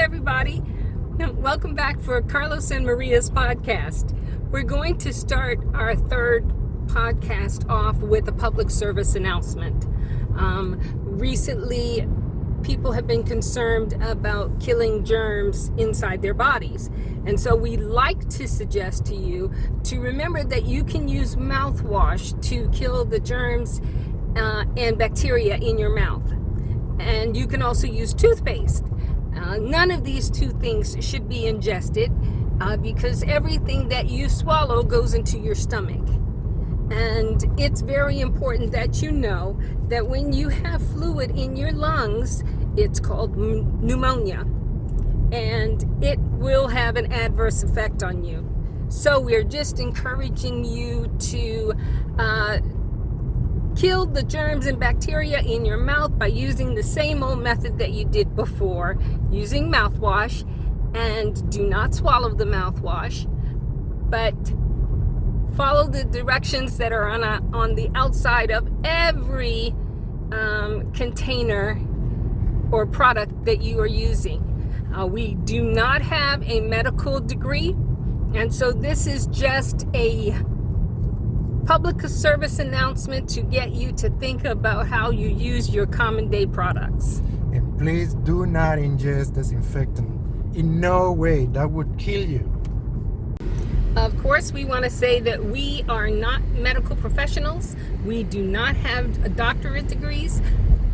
everybody. Welcome back for Carlos and Maria's podcast. We're going to start our third podcast off with a public service announcement. Recently, people have been concerned about killing germs inside their bodies. And so we like to suggest to you to remember that you can use mouthwash to kill the germs and bacteria in your mouth. And you can also use toothpaste. None of these two things should be ingested because everything that you swallow goes into your stomach. And it's very important that you know that when you have fluid in your lungs, it's called pneumonia, and it will have an adverse effect on you. So we're just encouraging you to kill the germs and bacteria in your mouth by using the same old method that you did before, using mouthwash. And do not swallow the mouthwash, but follow the directions that are on the outside of every container or product that you are using. We do not have a medical degree, and so this is just a public service announcement to get you to think about how you use your common day products. And please do not ingest disinfectant. In no way, that would kill you. Of course, we want to say that we are not medical professionals. We do not have doctorate degrees.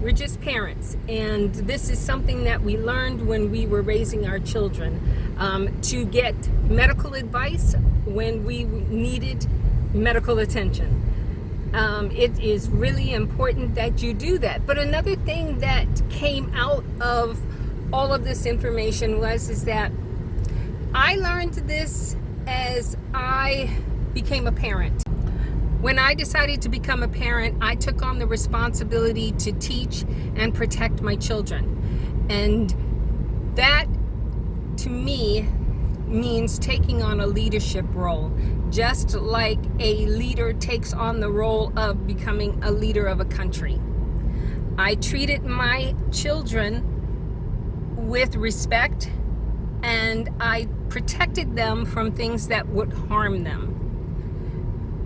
We're just parents. And this is something that we learned when we were raising our children, to get medical advice when we needed medical attention. It is really important that you do that. But another thing that came out of all of this information is that I learned this as I became a parent. When I decided to become a parent, I took on the responsibility to teach and protect my children. And that, to me, means taking on a leadership role, just like a leader takes on the role of becoming a leader of a country. I treated my children with respect, and I protected them from things that would harm them.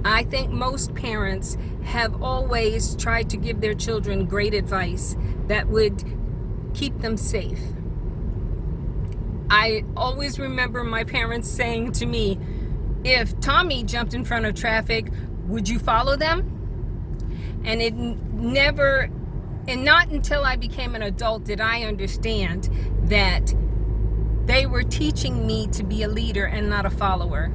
I think most parents have always tried to give their children great advice that would keep them safe. I always remember my parents saying to me, if Tommy jumped in front of traffic, would you follow them? And not until I became an adult did I understand that they were teaching me to be a leader and not a follower.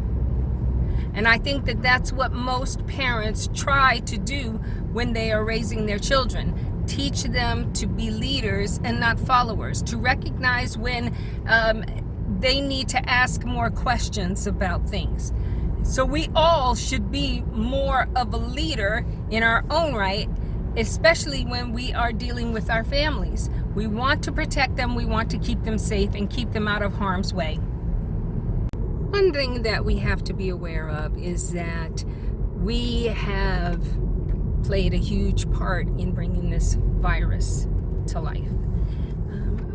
And I think that that's what most parents try to do when they are raising their children. Teach them to be leaders and not followers, to recognize when they need to ask more questions about things. So we all should be more of a leader in our own right, especially when we are dealing with our families. We want to protect them, we want to keep them safe and keep them out of harm's way. One thing that we have to be aware of is that we have played a huge part in bringing this virus to life.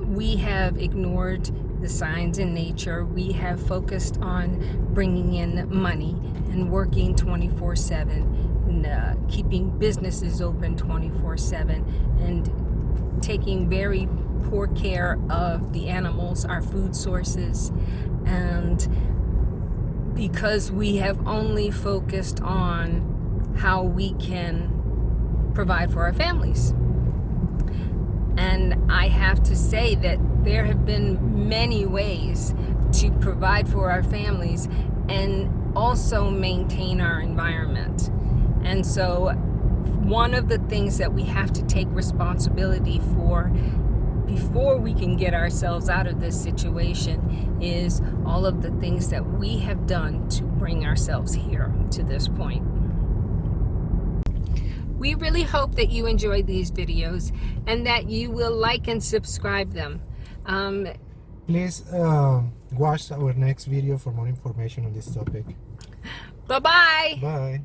We have ignored the signs in nature. We have focused on bringing in money and working 24/7. And keeping businesses open 24/7 and taking very poor care of the animals, our food sources. And because we have only focused on how we can provide for our families. And I have to say that there have been many ways to provide for our families and also maintain our environment. And so one of the things that we have to take responsibility for before we can get ourselves out of this situation is all of the things that we have done to bring ourselves here to this point. We really hope that you enjoy these videos and that you will like and subscribe them. Please watch our next video for more information on this topic. Bye-bye. Bye.